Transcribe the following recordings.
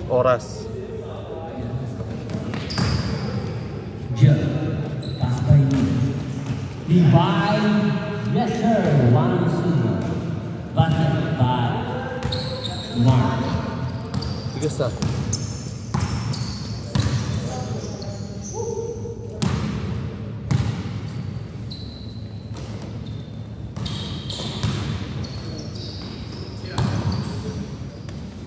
Oras. Divine, yes sir, 1-0. Basket by Mark. Tigas na.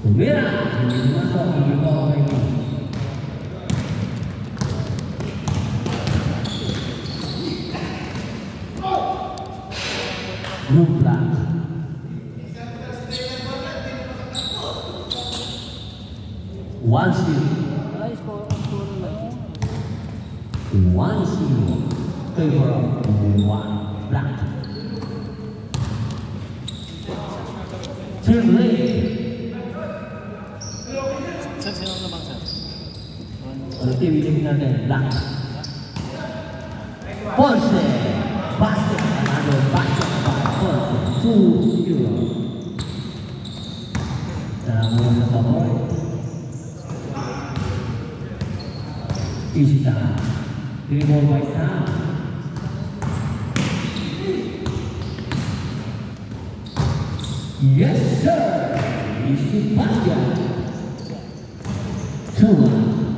Kumira, hindi masuk di bawah ini. Rubla. One zero. Favor of one black. Team lead. Tim natin black. Ponce. Basket. Another basket by Ponce. 2-0. Namun sa boy. Easy time. 3 more by time. Yes sir. Easy basket. 2-1.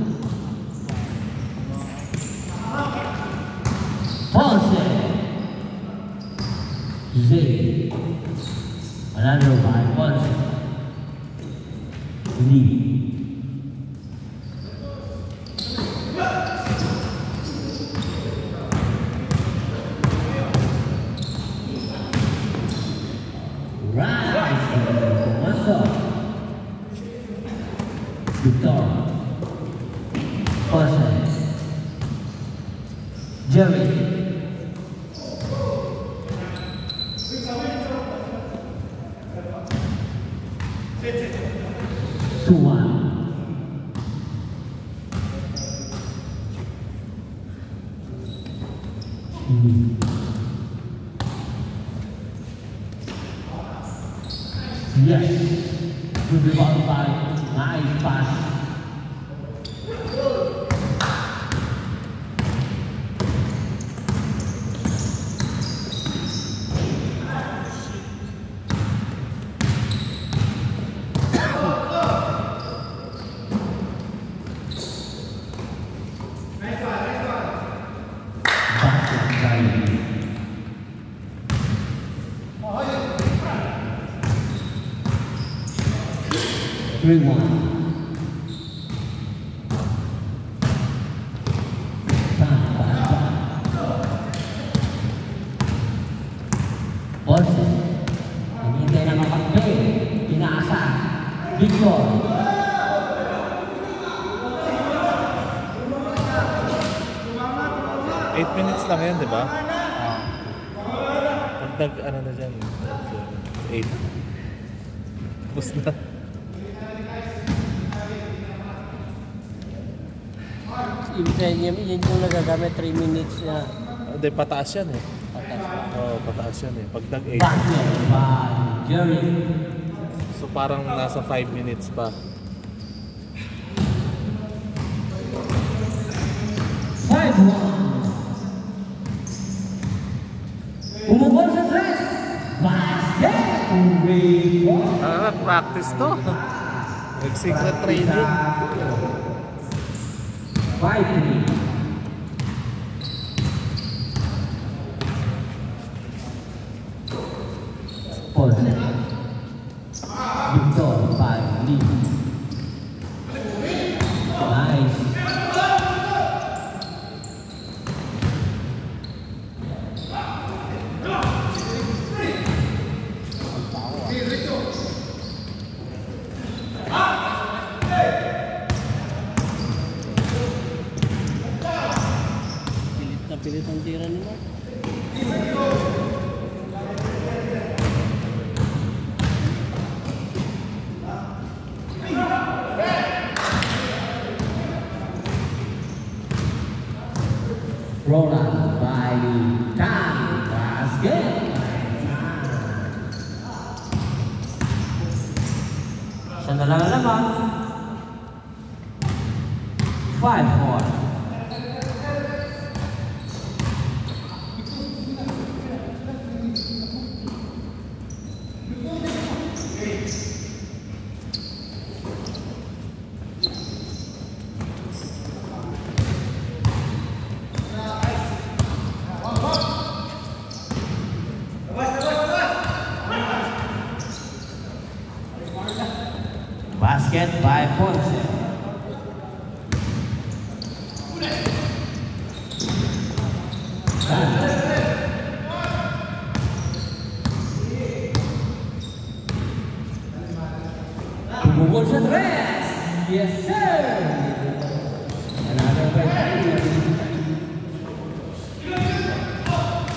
Ponce. Zay. Another by Ponce. Lee. Victor. Ponce. Jerry. Tuan. Yes. Good rebound by nice pass. Ponce, hinihintay na mapagpay, inaasa, Victor. 8 minutes lang yan, di ba? Pag ano na dyan, 8. Tapos na. Yun yung nagagamit 3 minutes na. Hindi, pataas yan eh. Oo, pataas yan eh. Pag nag-8. So parang nasa 5 minutes pa. Umubol sa stress. Basket. Practice to. Nag-secret training. 5-3. Ponce. Victor by Lee. Nice. Pilit ang tira nila. Roland by Dan. Basket. Isa na lang ang laban. 5-4. Basket by Ponce. Bumukol sa tres. Yes, sir. Another by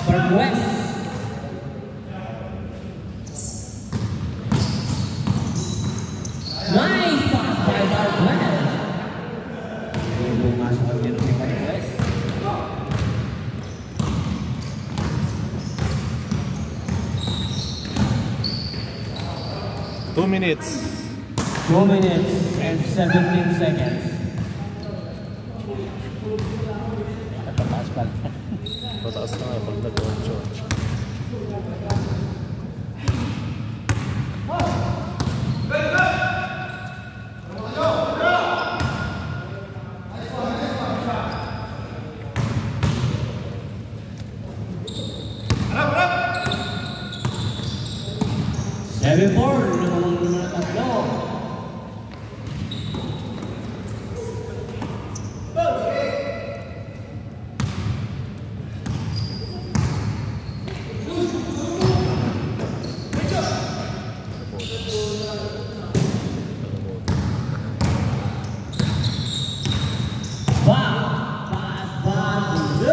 from West. Nice pass by Barquez. Masuk ke dalam Barquez. Two minutes. 2 minutes and 17 seconds. Pataas pa. Pataas na nga pag nag-8.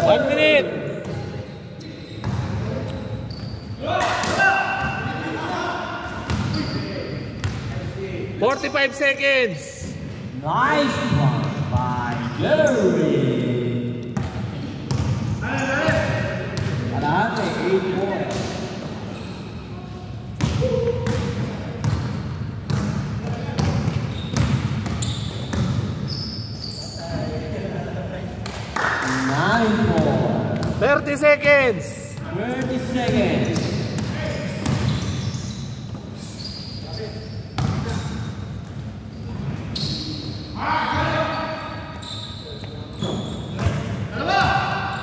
One minute. "45 seconds." Nice one by Jerry. Kalahati, 8 points. Nine points. 30 seconds. 30 seconds.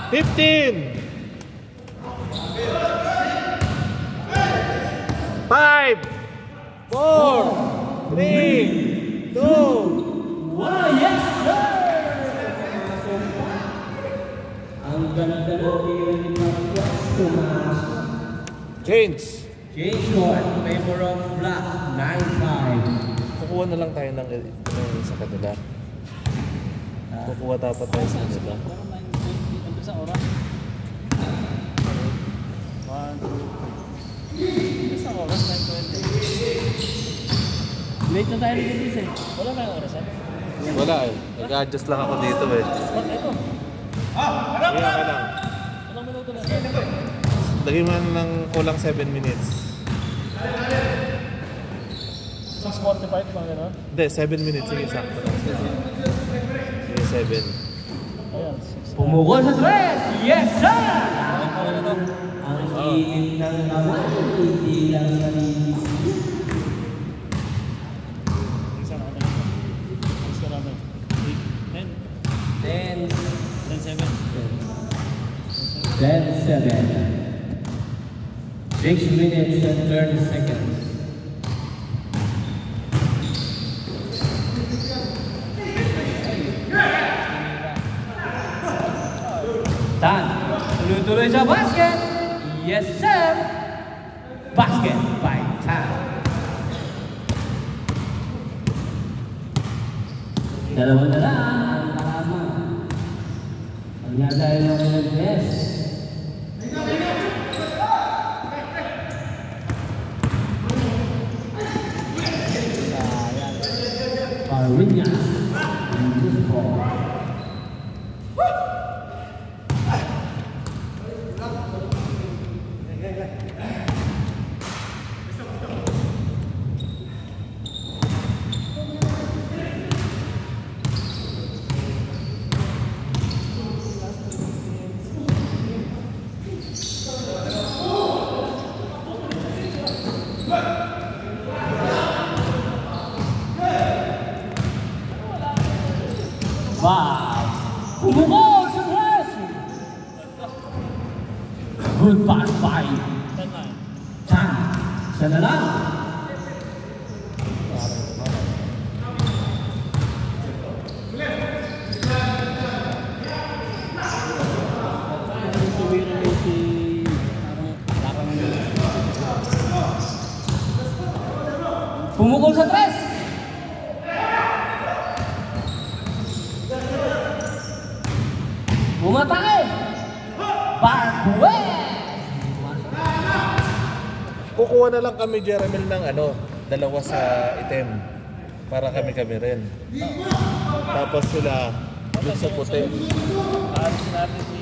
"15. 5, 4, 3, 2. Wow, yes, sir! Ang ganda ng tira ni Marcos Tomas. Change. Change score in favor of Black, 9-5. Kukuha na lang tayo ng sa kanila. Kukuha dapat tayo sa kanila. Ito sa oras. 1, 2, ito sa oras, 9:20. Late na tayo nag-ibis eh. Wala na yung oras eh. Wala eh. Nag-adjust lang ako dito eh. Ito. Kaya ka lang. Ilang minuto na. Lagyan mo ng kulang 7 minutes. 6:45 mga gano'n. Hindi, 7 minutes. Sige, sakto lang. Sige, 7. Ayan. Pumukol sa tres! Yes, sir! Ang init ng laman, hindi lang nalinis. Isa na natin. Isa na natin. 10. 10, 10-7. 10-7. 6 minutes and 30 seconds. Tan, tuloy-tuloy sa basket. Yes, sir. Basket by Tan. Dalawa na lang ang tama. Ang nagdahil ng Mendes. Parwinyas. Good ball. Bumukol sa tres. Good pass by Chan. Siya na lang. Pumukol sa tres. Bumatake. Barbuez. Kukuha na lang kami, Jeremel, ng ano, dalawa sa item. Para kami-kami rin. Tapos sila, dun sa puti. Aalisin natin si...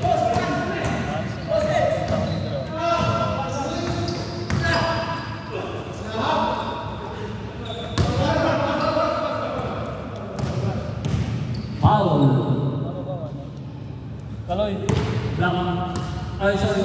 Foul. Kaloy. Lang. Ay, sorry.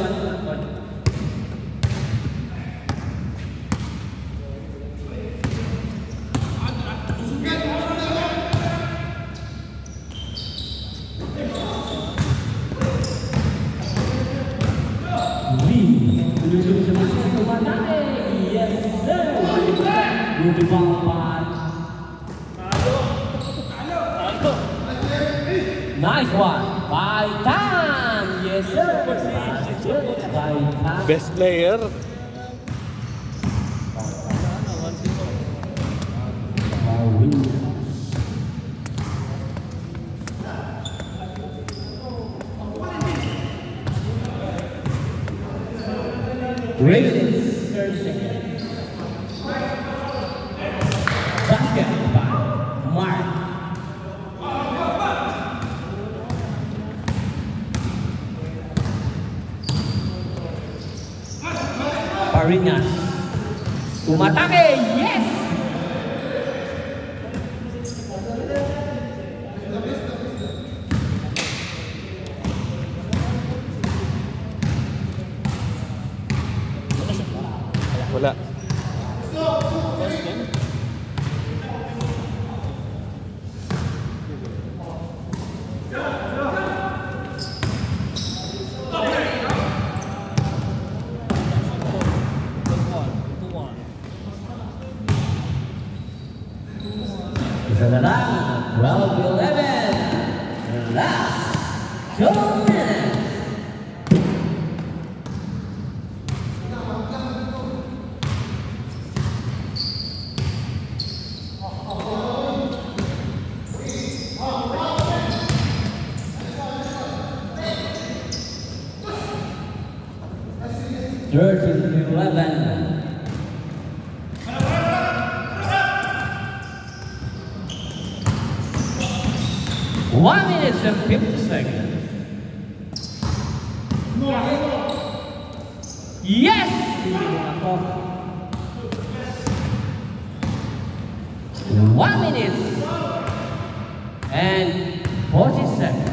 One. Nice one by Tan. Yes, sir. By Tan. Best player. Ravens, 30 seconds. Basket by Mark. Parinas. Umatake, yes! Wala. Isa na lang, 12-11. Last 2 minutes. Thirteen to 11. One minute and 50 seconds. Yes! 1 minute and 40 seconds.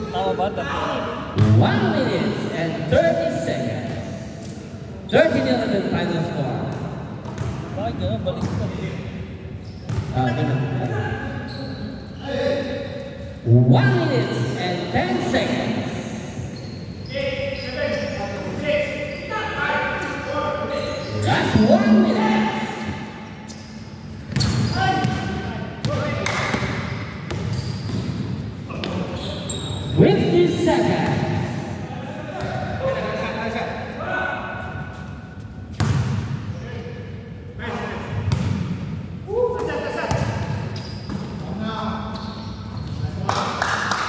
Tama ba? 1 minute and 30 seconds. 13-11 final score. Bakit gano'n? Balik ka. Ganun. 1 minute and 10 seconds. That's 1 minute. Seconds.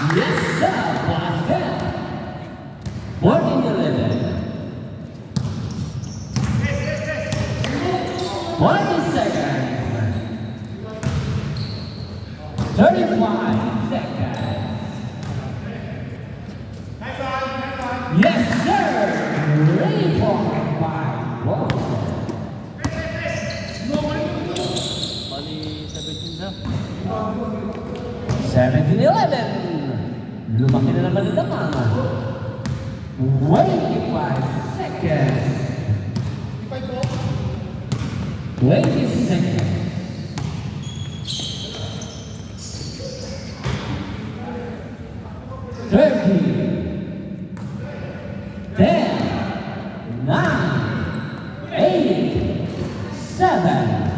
Yes, sir. Basket. 14-11. 20 seconds. 35 seconds. Yes, sir. Ready for by Wilson. Bali, 17 na. 17-11. Lumaki na naman nila mama. 25 seconds. 20 seconds. 30, 10, 9, 8, 7,